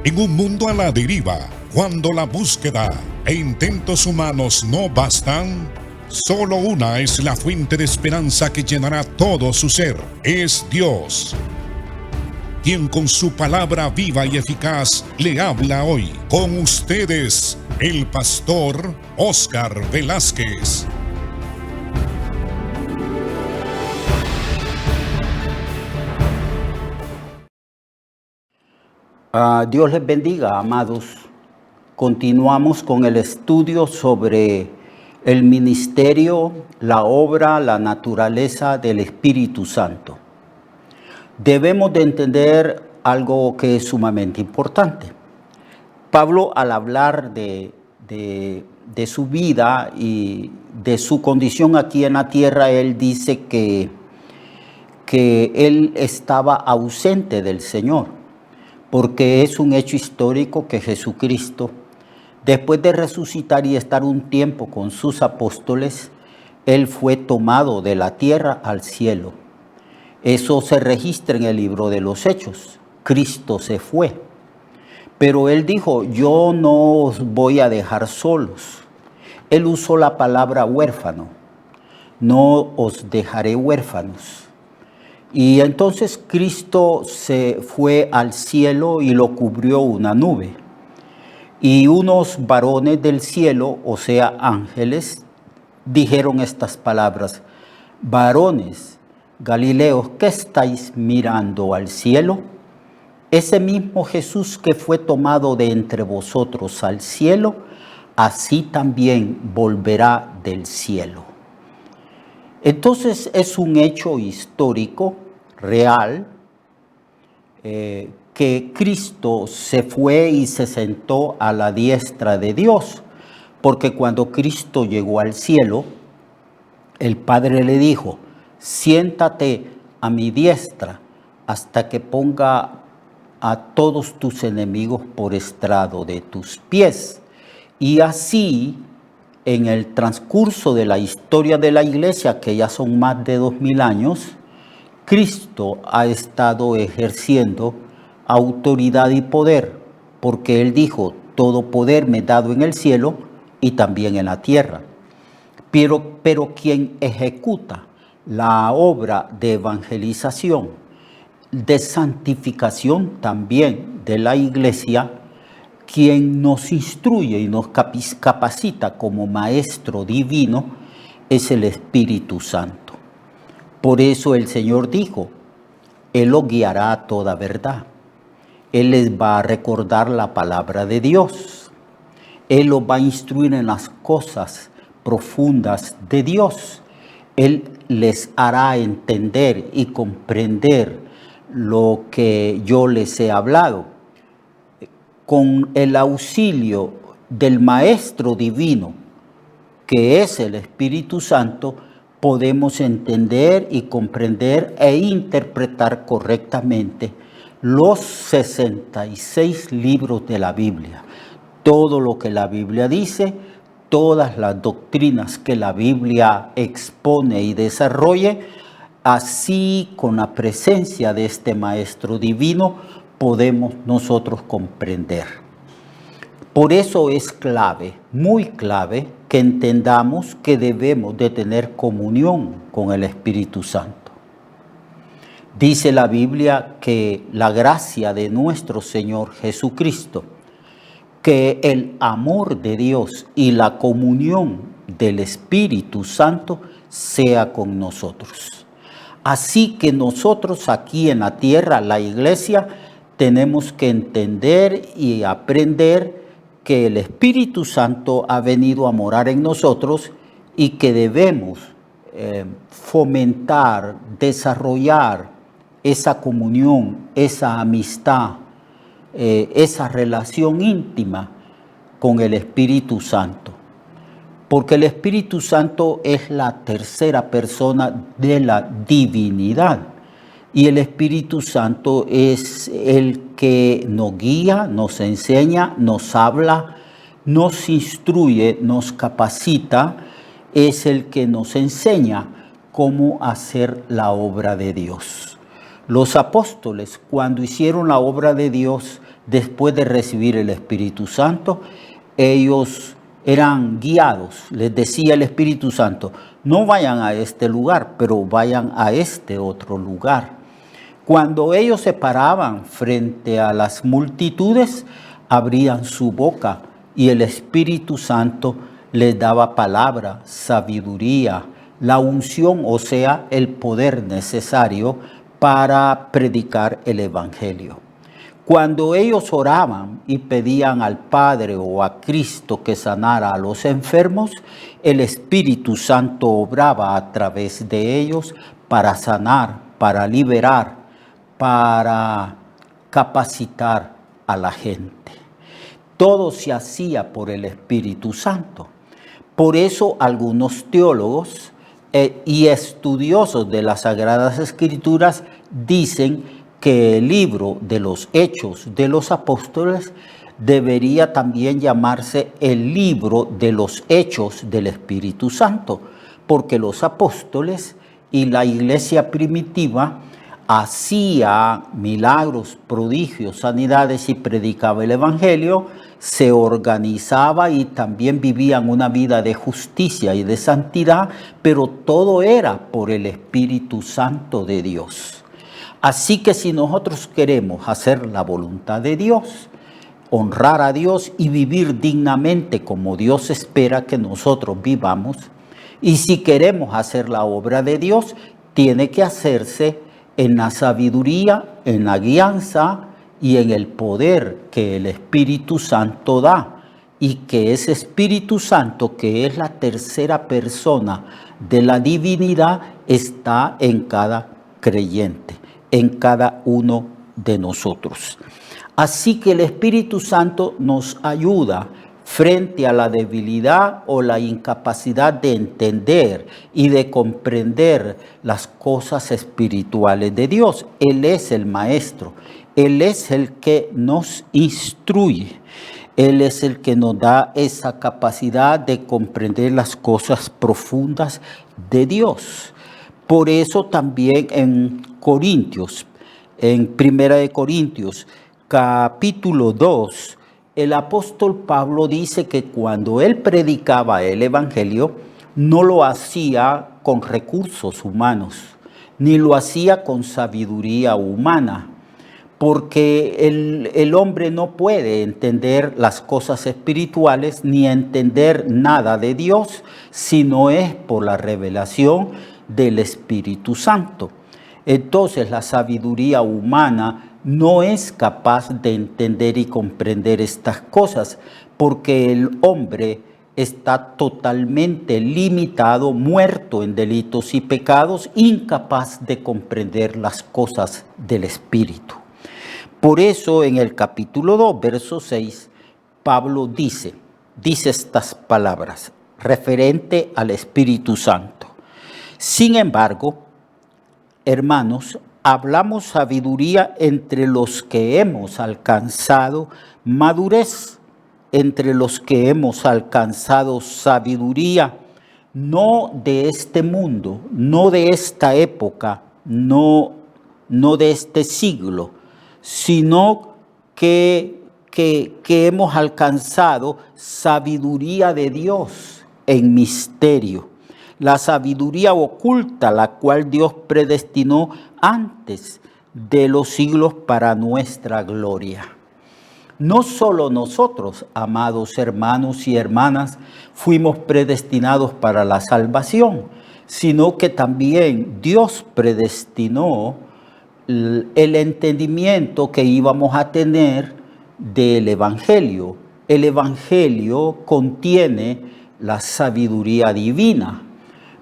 En un mundo a la deriva, cuando la búsqueda e intentos humanos no bastan, solo una es la fuente de esperanza que llenará todo su ser. Es Dios, quien con su palabra viva y eficaz le habla hoy. Con ustedes, el pastor Óscar Velázquez. Dios les bendiga, amados. Continuamos con el estudio sobre el ministerio, la obra, la naturaleza del Espíritu Santo. Debemos de entender algo que es sumamente importante. Pablo, al hablar de su vida y de su condición aquí en la tierra, él dice que él estaba ausente del Señor. Porque es un hecho histórico que Jesucristo, después de resucitar y estar un tiempo con sus apóstoles, Él fue tomado de la tierra al cielo. Eso se registra en el libro de los Hechos. Cristo se fue. Pero Él dijo, yo no os voy a dejar solos. Él usó la palabra huérfano. No os dejaré huérfanos. Y entonces Cristo se fue al cielo y lo cubrió una nube. Y unos varones del cielo, o sea, ángeles, dijeron estas palabras: varones Galileos, ¿qué estáis mirando al cielo? Ese mismo Jesús que fue tomado de entre vosotros al cielo, así también volverá del cielo. Entonces es un hecho histórico, real, que Cristo se fue y se sentó a la diestra de Dios, porque cuando Cristo llegó al cielo, el Padre le dijo, siéntate a mi diestra hasta que ponga a todos tus enemigos por estrado de tus pies. Y así, en el transcurso de la historia de la iglesia, que ya son más de 2000 años, Cristo ha estado ejerciendo autoridad y poder, porque Él dijo, todo poder me he dado en el cielo y también en la tierra. Pero quien ejecuta la obra de evangelización, de santificación también de la iglesia, quien nos instruye y nos capacita como maestro divino, es el Espíritu Santo. Por eso el Señor dijo, Él los guiará a toda verdad. Él les va a recordar la palabra de Dios. Él los va a instruir en las cosas profundas de Dios. Él les hará entender y comprender lo que yo les he hablado. Con el auxilio del Maestro Divino, que es el Espíritu Santo, podemos entender y comprender e interpretar correctamente los 66 libros de la Biblia. Todo lo que la Biblia dice, todas las doctrinas que la Biblia expone y desarrolle, así con la presencia de este Maestro Divino, podemos nosotros comprender. Por eso es clave, muy clave, que entendamos que debemos de tener comunión con el Espíritu Santo. Dice la Biblia que la gracia de nuestro Señor Jesucristo, que el amor de Dios y la comunión del Espíritu Santo sea con nosotros. Así que nosotros aquí en la tierra, la iglesia, tenemos que entender y aprender que el Espíritu Santo ha venido a morar en nosotros y que debemos fomentar, desarrollar esa comunión, esa amistad, esa relación íntima con el Espíritu Santo. Porque el Espíritu Santo es la tercera persona de la divinidad. Y el Espíritu Santo es el que nos guía, nos enseña, nos habla, nos instruye, nos capacita. Es el que nos enseña cómo hacer la obra de Dios. Los apóstoles, cuando hicieron la obra de Dios después de recibir el Espíritu Santo, ellos eran guiados. Les decía el Espíritu Santo, no vayan a este lugar, pero vayan a este otro lugar. Cuando ellos se paraban frente a las multitudes, abrían su boca y el Espíritu Santo les daba palabra, sabiduría, la unción, o sea, el poder necesario para predicar el Evangelio. Cuando ellos oraban y pedían al Padre o a Cristo que sanara a los enfermos, el Espíritu Santo obraba a través de ellos para sanar, para liberar, para capacitar a la gente. Todo se hacía por el Espíritu Santo. Por eso algunos teólogos y estudiosos de las Sagradas Escrituras dicen que el libro de los Hechos de los Apóstoles debería también llamarse el libro de los Hechos del Espíritu Santo, porque los apóstoles y la iglesia primitiva hacía milagros, prodigios, sanidades y predicaba el Evangelio, se organizaba y también vivían una vida de justicia y de santidad, pero todo era por el Espíritu Santo de Dios. Así que si nosotros queremos hacer la voluntad de Dios, honrar a Dios y vivir dignamente como Dios espera que nosotros vivamos, y si queremos hacer la obra de Dios, tiene que hacerse en la sabiduría, en la guianza y en el poder que el Espíritu Santo da, y que ese Espíritu Santo, que es la tercera persona de la divinidad, está en cada creyente, en cada uno de nosotros. Así que el Espíritu Santo nos ayuda frente a la debilidad o la incapacidad de entender y de comprender las cosas espirituales de Dios. Él es el Maestro, Él es el que nos instruye, Él es el que nos da esa capacidad de comprender las cosas profundas de Dios. Por eso también en Corintios, en Primera de Corintios, capítulo 2, el apóstol Pablo dice que cuando él predicaba el Evangelio, no lo hacía con recursos humanos, ni lo hacía con sabiduría humana, porque el hombre no puede entender las cosas espirituales ni entender nada de Dios si no es por la revelación del Espíritu Santo. Entonces la sabiduría humana no es capaz de entender y comprender estas cosas, porque el hombre está totalmente limitado, muerto en delitos y pecados, incapaz de comprender las cosas del Espíritu. Por eso en el capítulo 2, verso 6, Pablo dice estas palabras referente al Espíritu Santo. Sin embargo, hermanos, hablamos sabiduría entre los que hemos alcanzado madurez, entre los que hemos alcanzado sabiduría, no de este mundo, no de esta época, no de este siglo, sino que hemos alcanzado sabiduría de Dios en misterio. La sabiduría oculta, la cual Dios predestinó antes de los siglos para nuestra gloria. No solo nosotros, amados hermanos y hermanas, fuimos predestinados para la salvación, sino que también Dios predestinó el entendimiento que íbamos a tener del Evangelio. El Evangelio contiene la sabiduría divina.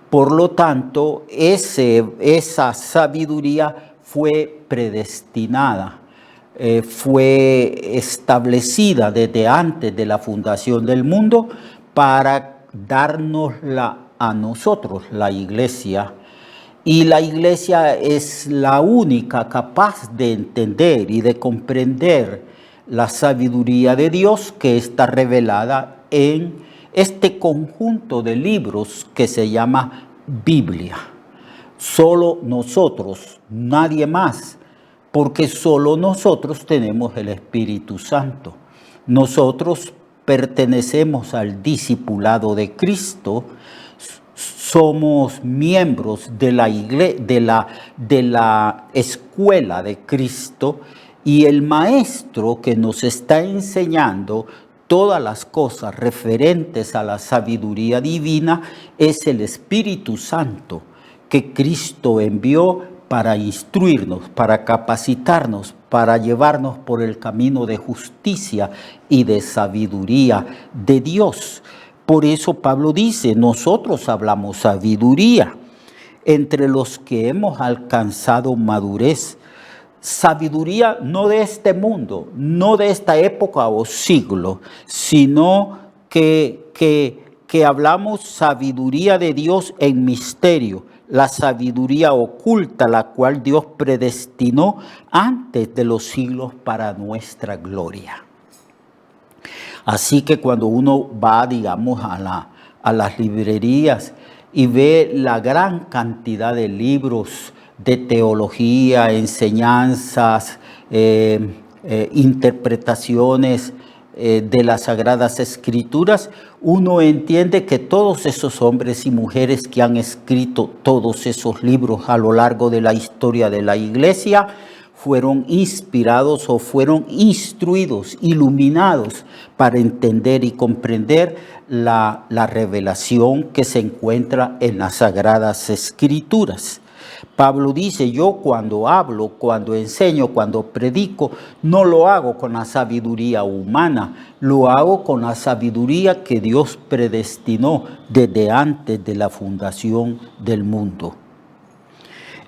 Por lo tanto, esa sabiduría fue predestinada, fue establecida desde antes de la fundación del mundo para dárnosla a nosotros, la iglesia. Y la iglesia es la única capaz de entender y de comprender la sabiduría de Dios que está revelada en este conjunto de libros que se llama Biblia. Solo nosotros, nadie más, porque solo nosotros tenemos el Espíritu Santo. Nosotros pertenecemos al discipulado de Cristo, somos miembros de la escuela de Cristo, y el maestro que nos está enseñando todas las cosas referentes a la sabiduría divina es el Espíritu Santo que Cristo envió para instruirnos, para capacitarnos, para llevarnos por el camino de justicia y de sabiduría de Dios. Por eso Pablo dice, nosotros hablamos sabiduría entre los que hemos alcanzado madurez. Sabiduría no de este mundo, no de esta época o siglo, sino que hablamos sabiduría de Dios en misterio, la sabiduría oculta, la cual Dios predestinó antes de los siglos para nuestra gloria. Así que cuando uno va, digamos, a las librerías y ve la gran cantidad de libros de teología, enseñanzas, interpretaciones de las Sagradas Escrituras, uno entiende que todos esos hombres y mujeres que han escrito todos esos libros a lo largo de la historia de la Iglesia fueron inspirados o fueron instruidos, iluminados para entender y comprender la revelación que se encuentra en las Sagradas Escrituras. Pablo dice, yo cuando hablo, cuando enseño, cuando predico, no lo hago con la sabiduría humana, lo hago con la sabiduría que Dios predestinó desde antes de la fundación del mundo.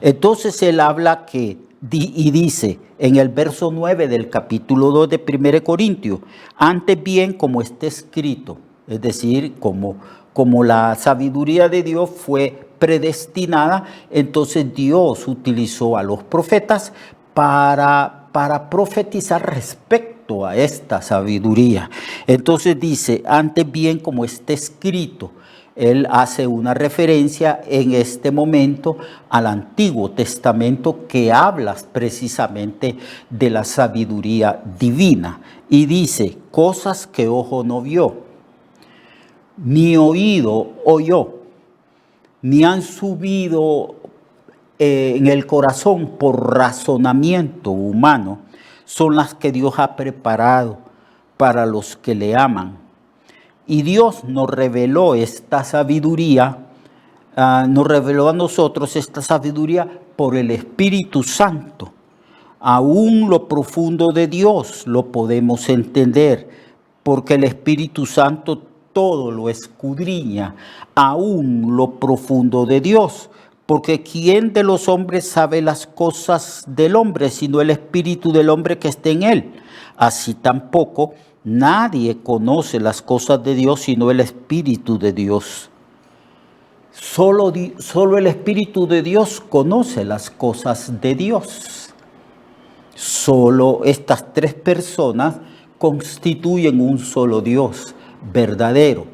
Entonces él habla y dice en el verso 9 del capítulo 2 de 1 Corintios, antes bien como está escrito, es decir, como la sabiduría de Dios fue predestinada, entonces Dios utilizó a los profetas para profetizar respecto a esta sabiduría. Entonces dice, antes bien como está escrito, él hace una referencia en este momento al Antiguo Testamento que habla precisamente de la sabiduría divina y dice, cosas que ojo no vio, ni oído oyó, ni han subido en el corazón por razonamiento humano, son las que Dios ha preparado para los que le aman. Y Dios nos reveló esta sabiduría, nos reveló a nosotros esta sabiduría por el Espíritu Santo. Aún lo profundo de Dios lo podemos entender, porque el Espíritu Santo todo lo escudriña, aún lo profundo de Dios. Porque ¿quién de los hombres sabe las cosas del hombre, sino el espíritu del hombre que está en él? Así tampoco nadie conoce las cosas de Dios, sino el espíritu de Dios. Solo el espíritu de Dios conoce las cosas de Dios. Solo estas tres personas constituyen un solo Dios verdadero,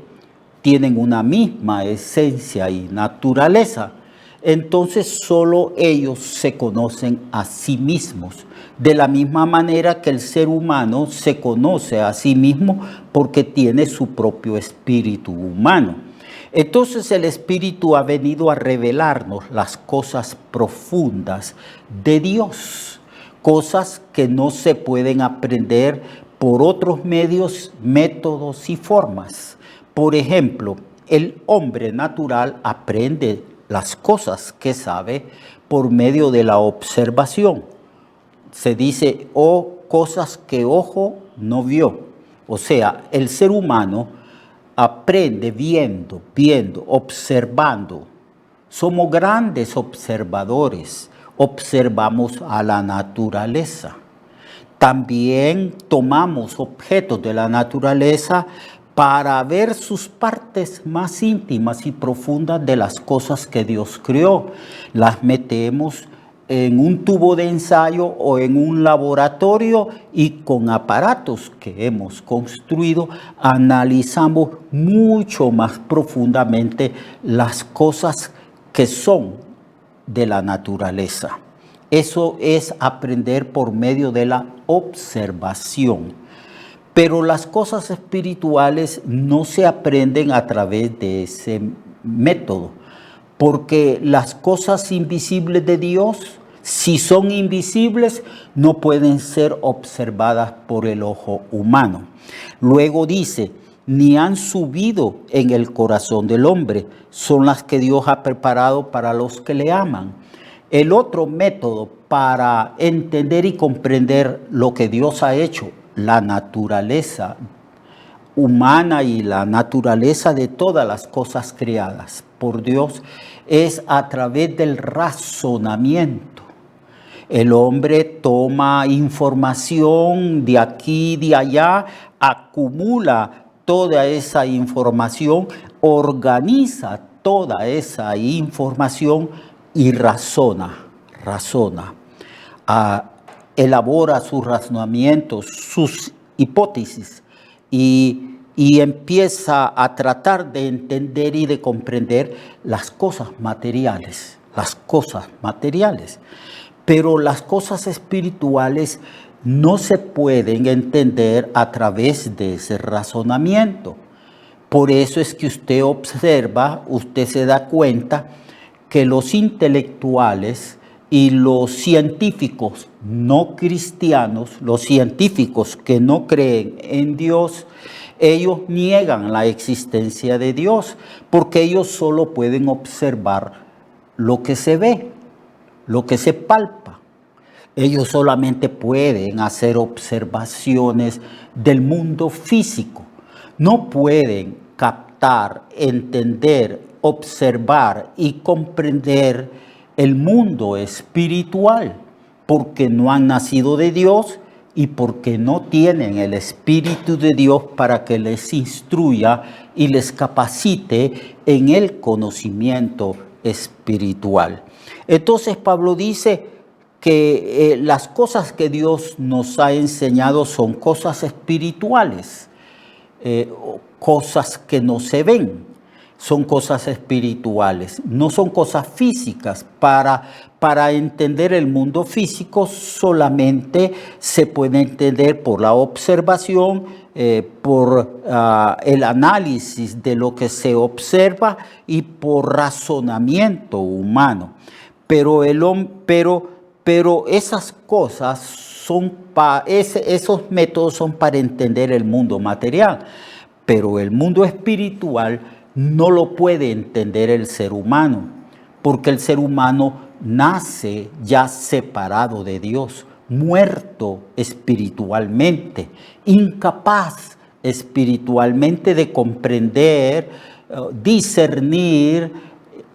tienen una misma esencia y naturaleza, entonces solo ellos se conocen a sí mismos, de la misma manera que el ser humano se conoce a sí mismo porque tiene su propio espíritu humano. Entonces el Espíritu ha venido a revelarnos las cosas profundas de Dios, cosas que no se pueden aprender por otros medios, métodos y formas. Por ejemplo, el hombre natural aprende las cosas que sabe por medio de la observación. Se dice, cosas que ojo no vio. O sea, el ser humano aprende viendo, observando. Somos grandes observadores, observamos a la naturaleza. También tomamos objetos de la naturaleza para ver sus partes más íntimas y profundas de las cosas que Dios creó. Las metemos en un tubo de ensayo o en un laboratorio y con aparatos que hemos construido analizamos mucho más profundamente las cosas que son de la naturaleza. Eso es aprender por medio de la observación. Pero las cosas espirituales no se aprenden a través de ese método, porque las cosas invisibles de Dios, si son invisibles, no pueden ser observadas por el ojo humano. Luego dice, ni han subido en el corazón del hombre, son las que Dios ha preparado para los que le aman. El otro método para entender y comprender lo que Dios ha hecho, la naturaleza humana y la naturaleza de todas las cosas creadas por Dios, es a través del razonamiento. El hombre toma información de aquí y de allá, acumula toda esa información, organiza toda esa información y razona, elabora sus razonamientos, sus hipótesis y empieza a tratar de entender y de comprender las cosas materiales. Pero las cosas espirituales no se pueden entender a través de ese razonamiento. Por eso es que usted observa, usted se da cuenta que los intelectuales y los científicos no cristianos, los científicos que no creen en Dios, ellos niegan la existencia de Dios, porque ellos solo pueden observar lo que se ve, lo que se palpa. Ellos solamente pueden hacer observaciones del mundo físico. No pueden captar, entender, observar y comprender el mundo espiritual, porque no han nacido de Dios y porque no tienen el Espíritu de Dios para que les instruya y les capacite en el conocimiento espiritual. Entonces Pablo dice que las cosas que Dios nos ha enseñado son cosas espirituales, cosas que no se ven, son cosas espirituales, no son cosas físicas. Para entender el mundo físico solamente se puede entender por la observación, por el análisis de lo que se observa y por razonamiento humano. Pero esas cosas esos métodos son para entender el mundo material, pero el mundo espiritual no lo puede entender el ser humano, porque el ser humano nace ya separado de Dios, muerto espiritualmente, incapaz espiritualmente de comprender, discernir,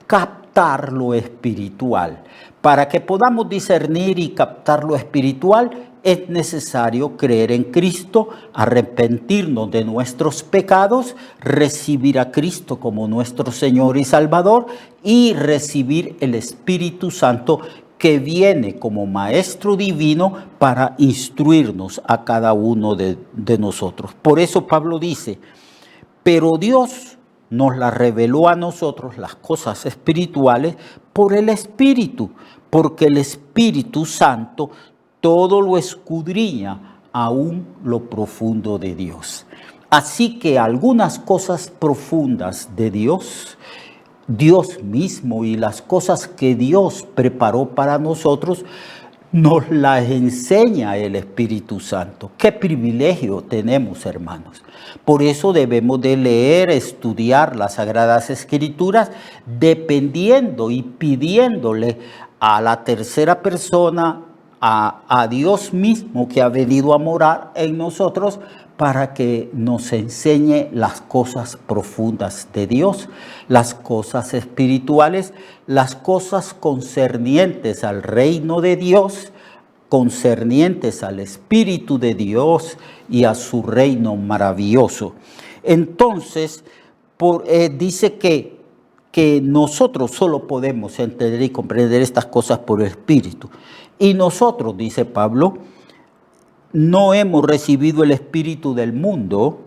captar lo espiritual. Para que podamos discernir y captar lo espiritual, es necesario creer en Cristo, arrepentirnos de nuestros pecados, recibir a Cristo como nuestro Señor y Salvador y recibir el Espíritu Santo que viene como Maestro Divino para instruirnos a cada uno de nosotros. Por eso Pablo dice, pero Dios nos las reveló a nosotros, las cosas espirituales, por el Espíritu, porque el Espíritu Santo todo lo escudriña, aún lo profundo de Dios. Así que algunas cosas profundas de Dios, Dios mismo y las cosas que Dios preparó para nosotros, nos las enseña el Espíritu Santo. ¡Qué privilegio tenemos, hermanos! Por eso debemos de leer, estudiar las Sagradas Escrituras, dependiendo y pidiéndole a la tercera persona, a Dios mismo que ha venido a morar en nosotros, para que nos enseñe las cosas profundas de Dios, las cosas espirituales, las cosas concernientes al reino de Dios, concernientes al Espíritu de Dios y a su reino maravilloso. Entonces, dice que nosotros solo podemos entender y comprender estas cosas por el Espíritu. Y nosotros, dice Pablo, no hemos recibido el espíritu del mundo,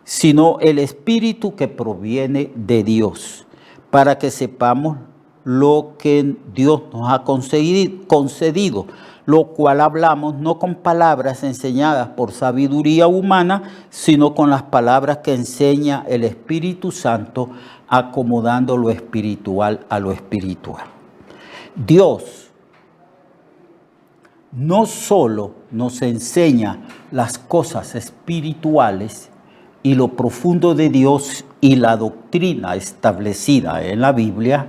sino el Espíritu que proviene de Dios, para que sepamos lo que Dios nos ha concedido, lo cual hablamos no con palabras enseñadas por sabiduría humana, sino con las palabras que enseña el Espíritu Santo, acomodando lo espiritual a lo espiritual. Dios no solo nos enseña las cosas espirituales y lo profundo de Dios y la doctrina establecida en la Biblia,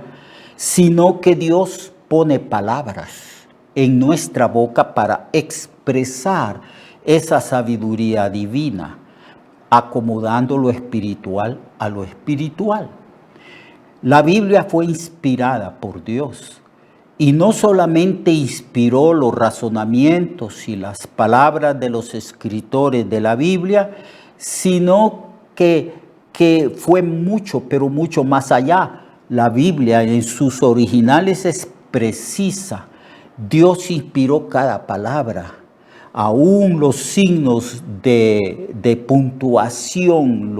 sino que Dios pone palabras en nuestra boca para expresar esa sabiduría divina, acomodando lo espiritual a lo espiritual. La Biblia fue inspirada por Dios y no solamente inspiró los razonamientos y las palabras de los escritores de la Biblia, sino que fue mucho, pero mucho más allá. La Biblia en sus originales es precisa. Dios inspiró cada palabra. Aún los signos de puntuación,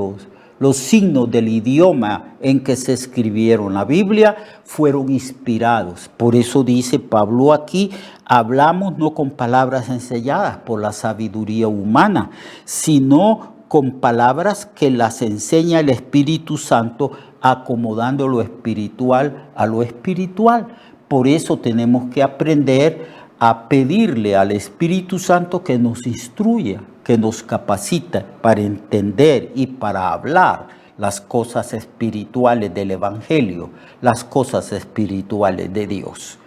los signos del idioma en que se escribieron la Biblia fueron inspirados. Por eso dice Pablo aquí, hablamos no con palabras enseñadas por la sabiduría humana, sino con palabras que las enseña el Espíritu Santo, acomodando lo espiritual a lo espiritual. Por eso tenemos que aprender a pedirle al Espíritu Santo que nos instruya, que nos capacite para entender y para hablar las cosas espirituales del Evangelio, las cosas espirituales de Dios.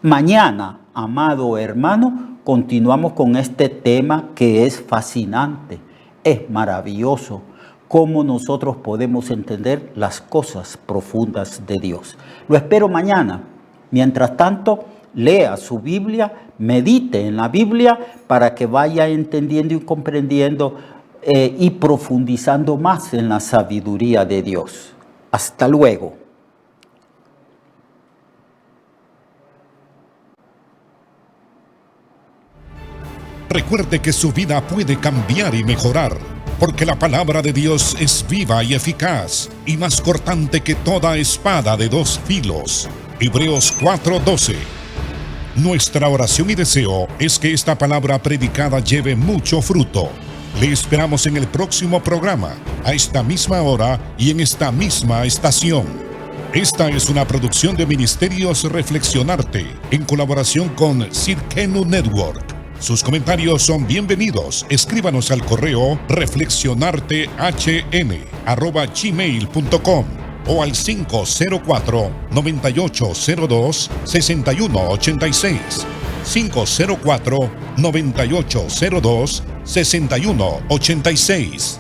Mañana, amado hermano, continuamos con este tema que es fascinante, es maravilloso, cómo nosotros podemos entender las cosas profundas de Dios. Lo espero mañana. Mientras tanto, lea su Biblia, medite en la Biblia para que vaya entendiendo y comprendiendo y profundizando más en la sabiduría de Dios. Hasta luego. Recuerde que su vida puede cambiar y mejorar, porque la palabra de Dios es viva y eficaz, y más cortante que toda espada de dos filos. Hebreos 4:12. Nuestra oración y deseo es que esta palabra predicada lleve mucho fruto. Le esperamos en el próximo programa, a esta misma hora y en esta misma estación. Esta es una producción de Ministerios Reflexionarte, en colaboración con Cirkenu Network. Sus comentarios son bienvenidos. Escríbanos al correo reflexionartehn@gmail.com o al 504-9802-6186. 504-9802-6186.